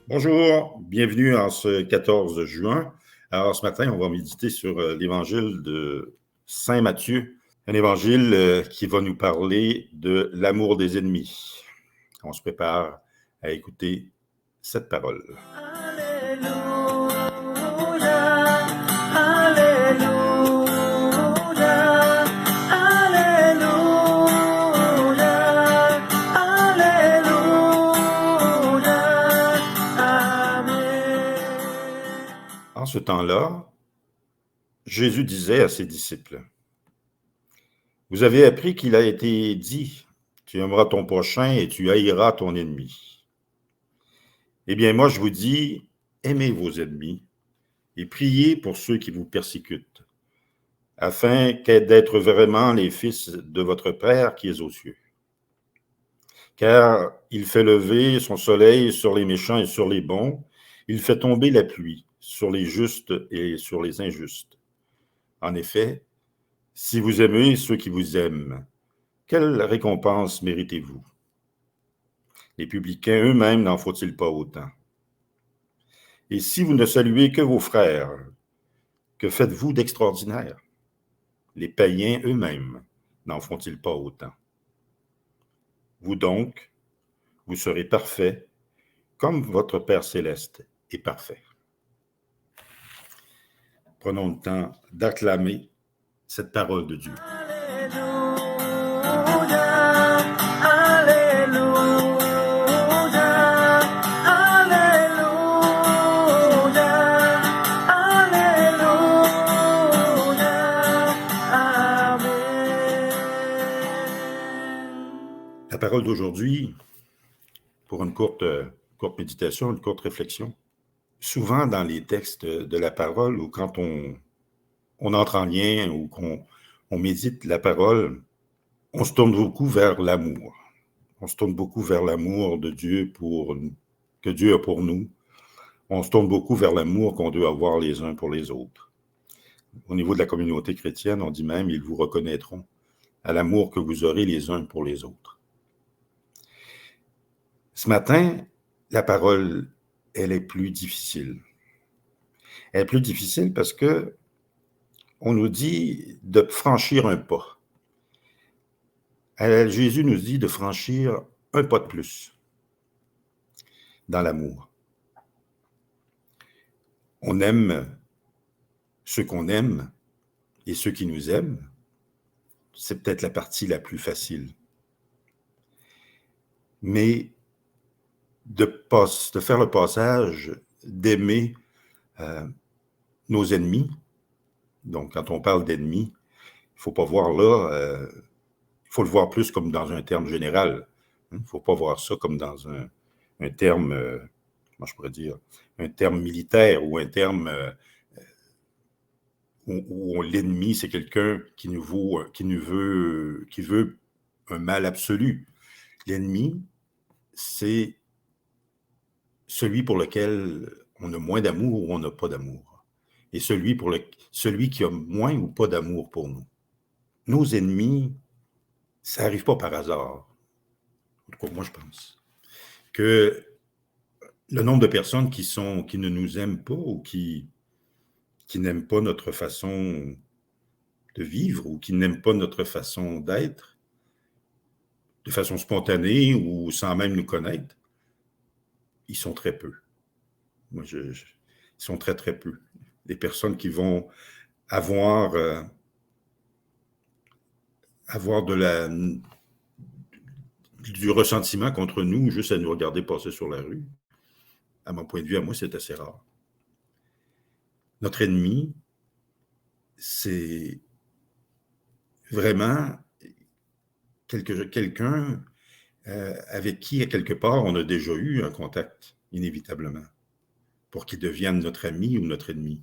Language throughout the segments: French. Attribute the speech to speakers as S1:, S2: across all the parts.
S1: Bonjour, bienvenue en ce 14 juin. Alors ce matin, on va méditer sur l'évangile de Saint Matthieu, un évangile qui va nous parler de l'amour des ennemis. On se prépare à écouter cette parole. En ce temps-là, Jésus disait à ses disciples, « Vous avez appris qu'il a été dit, tu aimeras ton prochain et tu haïras ton ennemi. Eh bien, moi, je vous dis, aimez vos ennemis et priez pour ceux qui vous persécutent, afin d'être vraiment les fils de votre Père qui est aux cieux. Car il fait lever son soleil sur les méchants et sur les bons, il fait tomber la pluie sur les justes et sur les injustes. En effet, si vous aimez ceux qui vous aiment, quelle récompense méritez-vous? Les publicains eux-mêmes n'en faut-il pas autant? Et si vous ne saluez que vos frères, que faites-vous d'extraordinaire? Les païens eux-mêmes n'en font-ils pas autant? Vous donc, vous serez parfaits, comme votre Père céleste est parfait. Prenons le temps d'acclamer cette parole de Dieu. La parole d'aujourd'hui, pour une courte méditation, une courte réflexion. Souvent dans les textes de la parole, ou quand on entre en lien, ou qu'on médite la parole, on se tourne beaucoup vers l'amour. On se tourne beaucoup vers l'amour de Dieu que Dieu a pour nous. On se tourne beaucoup vers l'amour qu'on doit avoir les uns pour les autres. Au niveau de la communauté chrétienne, on dit même, ils vous reconnaîtront à l'amour que vous aurez les uns pour les autres. Ce matin, la parole, elle est plus difficile. Elle est plus difficile parce que on nous dit de franchir un pas. Jésus nous dit de franchir un pas de plus dans l'amour. On aime ceux qu'on aime et ceux qui nous aiment. C'est peut-être la partie la plus facile. Mais de faire le passage d'aimer nos ennemis. Donc, quand on parle d'ennemis, il ne faut pas voir là, il faut le voir plus comme dans un terme général. Il ne faut pas voir ça comme dans un terme, comment je pourrais dire, un terme militaire ou un terme où l'ennemi, c'est quelqu'un qui veut un mal absolu. L'ennemi, c'est celui pour lequel on a moins d'amour ou on n'a pas d'amour. Et celui qui a moins ou pas d'amour pour nous. Nos ennemis, ça n'arrive pas par hasard. En tout cas, moi, je pense que le nombre de personnes qui ne nous aiment pas ou qui n'aiment pas notre façon de vivre ou qui n'aiment pas notre façon d'être, de façon spontanée ou sans même nous connaître, ils sont très peu. Moi, ils sont très, très peu. Des personnes qui vont avoir du ressentiment contre nous juste à nous regarder passer sur la rue. À mon point de vue, à moi, c'est assez rare. Notre ennemi, c'est vraiment quelqu'un avec qui, à quelque part, on a déjà eu un contact, inévitablement, pour qu'il devienne notre ami ou notre ennemi.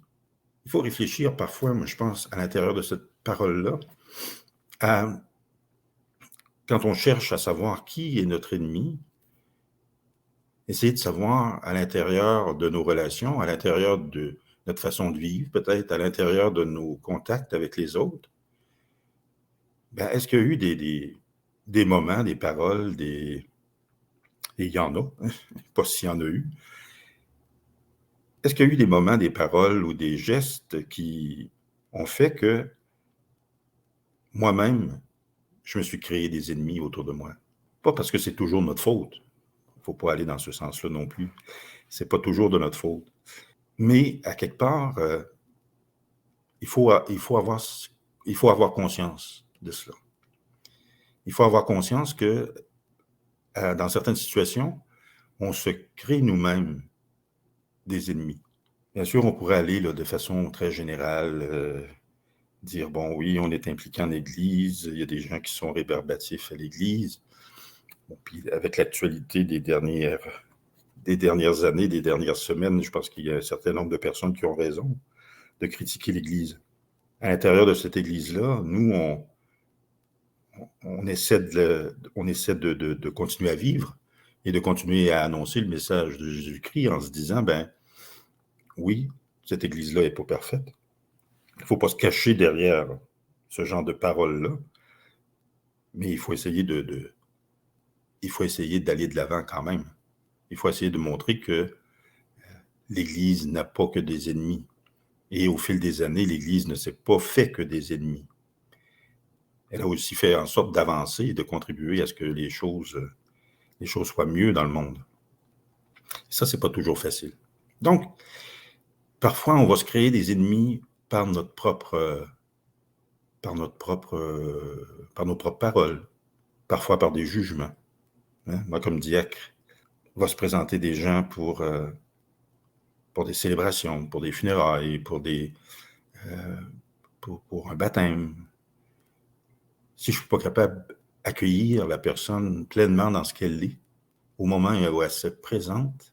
S1: Il faut réfléchir parfois, moi, je pense, à l'intérieur de cette parole-là, quand on cherche à savoir qui est notre ennemi, essayer de savoir à l'intérieur de nos relations, à l'intérieur de notre façon de vivre, peut-être à l'intérieur de nos contacts avec les autres, est-ce qu'il y a eu des moments, des paroles, et il y en a, pas s'il y en a eu, est-ce qu'il y a eu des moments, des paroles ou des gestes qui ont fait que moi-même, je me suis créé des ennemis autour de moi? Pas parce que c'est toujours notre faute. Il ne faut pas aller dans ce sens-là non plus. C'est pas toujours de notre faute. Mais à quelque part, il faut, il faut avoir conscience de cela. Il faut avoir conscience que dans certaines situations, on se crée nous-mêmes des ennemis. Bien sûr, on pourrait aller là, de façon très générale, dire, bon, oui, on est impliqué en Église, il y a des gens qui sont rébarbatifs à l'Église. Bon, puis avec l'actualité des dernières années, des dernières semaines, je pense qu'il y a un certain nombre de personnes qui ont raison de critiquer l'Église. À l'intérieur de cette Église-là, nous, on essaie, de continuer à vivre et de continuer à annoncer le message de Jésus-Christ en se disant, ben oui, cette Église-là n'est pas parfaite. Il ne faut pas se cacher derrière ce genre de paroles-là, mais il faut essayer il faut essayer d'aller de l'avant quand même. Il faut essayer de montrer que l'Église n'a pas que des ennemis. Et au fil des années, l'Église ne s'est pas fait que des ennemis. Elle a aussi fait en sorte d'avancer et de contribuer à ce que les choses soient mieux dans le monde. Ça, c'est pas toujours facile. Donc, parfois, on va se créer des ennemis par nos propres paroles, parfois par des jugements. Hein? Moi, comme diacre, va se présenter des gens pour des célébrations, pour des funérailles, pour un baptême. Si je ne suis pas capable d'accueillir la personne pleinement dans ce qu'elle est, au moment où elle se présente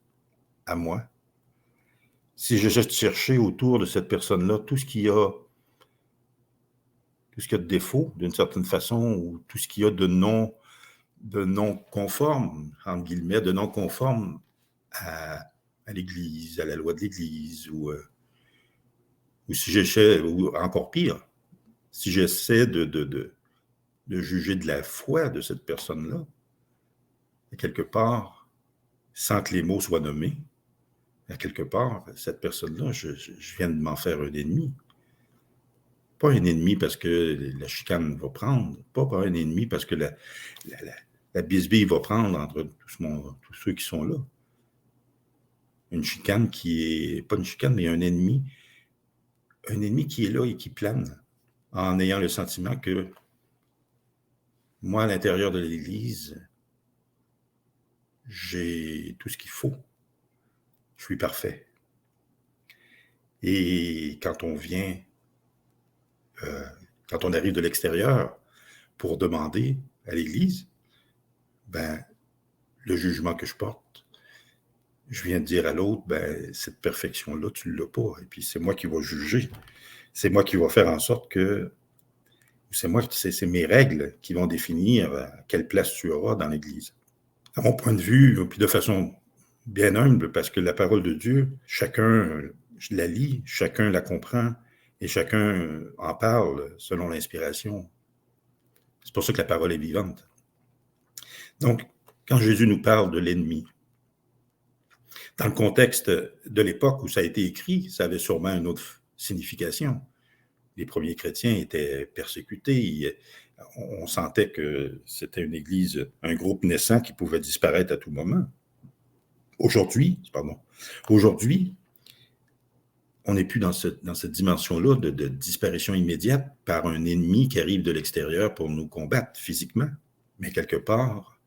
S1: à moi, si je cherche chercher autour de cette personne-là tout ce qu'il y a de défaut, d'une certaine façon, ou tout ce qu'il y a de non conforme, entre guillemets, de non conforme à l'Église, à la loi de l'Église, ou si j'essaie, ou encore pire, si j'essaie de juger de la foi de cette personne-là, et quelque part, sans que les mots soient nommés, à quelque part, cette personne-là, je viens de m'en faire un ennemi. Pas un ennemi parce que la chicane va prendre, pas un ennemi parce que la bisbille va prendre entre tous ceux qui sont là. Une chicane qui est, pas une chicane, mais un ennemi qui est là et qui plane, en ayant le sentiment que moi, à l'intérieur de l'Église, j'ai tout ce qu'il faut. Je suis parfait. Et quand on vient, quand on arrive de l'extérieur pour demander à l'Église, ben, le jugement que je porte, je viens de dire à l'autre, ben, cette perfection-là, tu ne l'as pas. Et puis, c'est moi qui vais juger. C'est moi qui vais faire en sorte que c'est mes règles qui vont définir quelle place tu auras dans l'Église. À mon point de vue, puis de façon bien humble, parce que la parole de Dieu, chacun la lit, chacun la comprend et chacun en parle selon l'inspiration. C'est pour ça que la parole est vivante. Donc, quand Jésus nous parle de l'ennemi, dans le contexte de l'époque où ça a été écrit, ça avait sûrement une autre signification. Les premiers chrétiens étaient persécutés. On sentait que c'était une église, un groupe naissant qui pouvait disparaître à tout moment. Aujourd'hui, on n'est plus dans cette dimension-là de disparition immédiate par un ennemi qui arrive de l'extérieur pour nous combattre physiquement. Mais quelque part,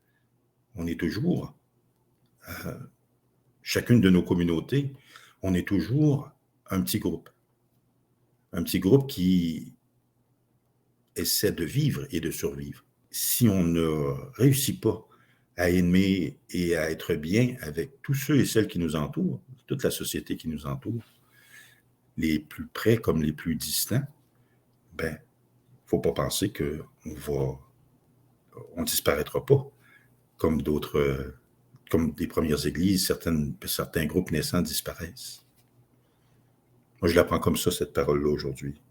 S1: on est toujours, chacune de nos communautés, on est toujours un petit groupe. Un petit groupe qui essaie de vivre et de survivre. Si on ne réussit pas à aimer et à être bien avec tous ceux et celles qui nous entourent, toute la société qui nous entoure, les plus près comme les plus distants, ben, il ne faut pas penser qu'on disparaîtra pas comme comme des premières églises, certains groupes naissants disparaissent. Moi, je l'apprends comme ça, cette parole-là, aujourd'hui.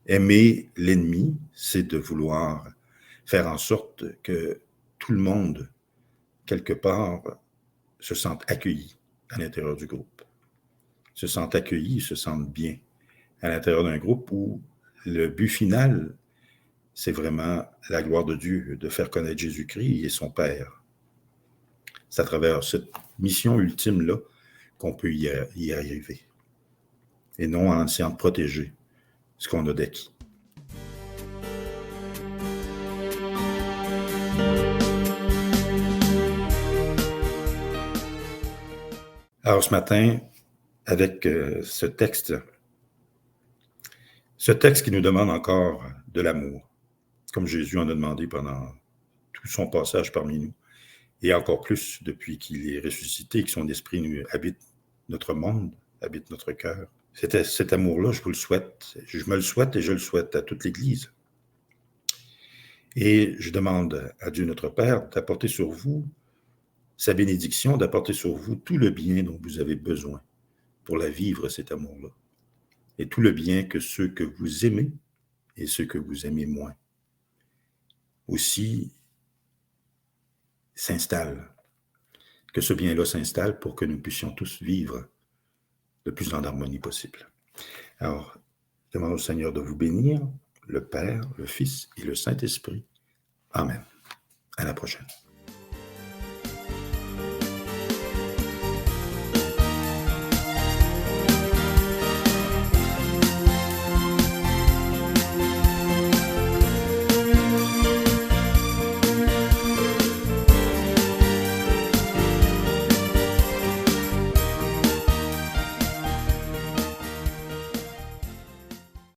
S1: Aimer l'ennemi, c'est de vouloir faire en sorte que tout le monde, quelque part, se sente accueilli à l'intérieur du groupe. se sentent accueillis, se sentent bien à l'intérieur d'un groupe où le but final, c'est vraiment la gloire de Dieu, de faire connaître Jésus-Christ et son Père. C'est à travers cette mission ultime-là qu'on peut y arriver. Et non en essayant de protéger ce qu'on a d'acquis. Alors ce matin, avec ce texte qui nous demande encore de l'amour, comme Jésus en a demandé pendant tout son passage parmi nous, et encore plus depuis qu'il est ressuscité, que son esprit habite notre monde, habite notre cœur. Cet amour-là, je vous le souhaite, je me le souhaite et je le souhaite à toute l'Église. Et je demande à Dieu notre Père d'apporter sur vous sa bénédiction, d'apporter sur vous tout le bien dont vous avez besoin pour la vivre, cet amour-là. Et tout le bien que ceux que vous aimez et ceux que vous aimez moins aussi s'installent. Que ce bien-là s'installe pour que nous puissions tous vivre le plus en harmonie possible. Alors, je demande au Seigneur de vous bénir, le Père, le Fils et le Saint-Esprit. Amen. À la prochaine.